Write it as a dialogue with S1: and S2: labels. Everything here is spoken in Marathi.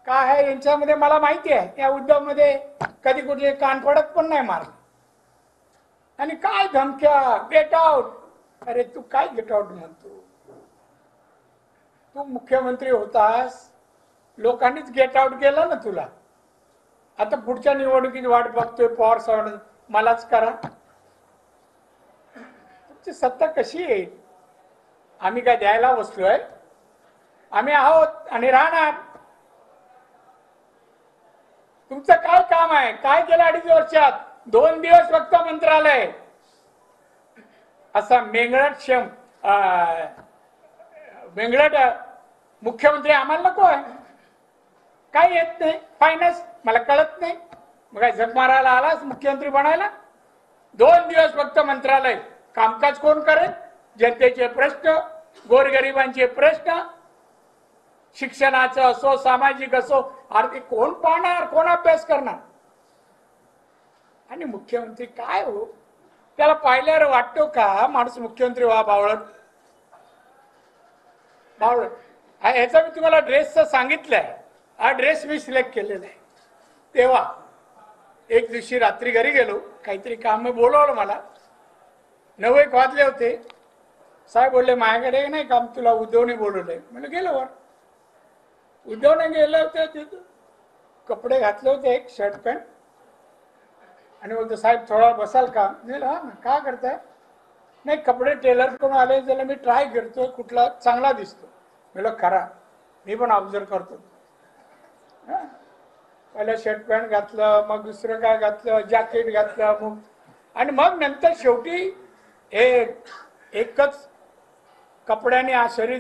S1: काय आहे यांच्यामध्ये मला माहिती आहे. या उद्धव मध्ये कधी कुठे कानफडत पण नाही मारलं. आणि काय धमक्या, गेट आउट. अरे तू काय गेट आउट म्हणतो? तू मुख्यमंत्री होतास, लोकांनीच गेट आउट केलं ना तुला. आता पुढच्या निवडणुकीची वाट बघतोय पवार साहेब, मलाच करा. तुमची सत्ता कशी येईल? आम्ही काय द्यायला बसलोय? आम्ही आहोत आणि राहणार. तुमचं काय काम आहे? काय केलं 2.5 वर्षात? 2 दिवस फक्त मंत्रालय. असा मेंगळट मुख्यमंत्री आम्हाला नको आहे. काय येत नाही फायनान्स, मला कळत नाही. मग काय झक मारायला आलास मुख्यमंत्री बनायला? 2 दिवस फक्त मंत्रालय. कामकाज कोण करेल? जनतेचे प्रश्न, गोरगरिबांचे प्रश्न, शिक्षणाचं असो, सामाजिक असो, आर्थिक कोण पाहणार, कोण अभ्यास करणार? आणि मुख्यमंत्री काय हो, त्याला पाहिल्यावर वाटतो का माणूस मुख्यमंत्री व्हा? बावळट बावळट. ह्याचा मी तुम्हाला ड्रेसचं सांगितलंय. हा ड्रेस मी सिलेक्ट केलेला आहे. तेव्हा एक दिवशी रात्री घरी गेलो, काहीतरी काम बोलवलं मला. 9 वाजले होते. साहेब बोलले माझ्याकडे नाही काम, तुला उद्धवने बोलवलंय. म्हणजे गेलो वर. उद्धवने गेले होते तिथं, कपडे घातले होते, एक शर्ट पॅन्ट. आणि बोलतो साहेब थोडा बसाल का? मी हा ना, का करताय? नाही कपडे टेलर कडून आले, त्याला मी ट्राय करतो कुठला चांगला दिसतो. म्हणलं करा, मी पण ऑब्झर्व करतो. पहिलं शर्ट पॅन्ट घातलं, मग दुसरं काय घातलं, जॅकेट घातलं, मग आणि मग नंतर शेवटी एकच कपड्याने शरीर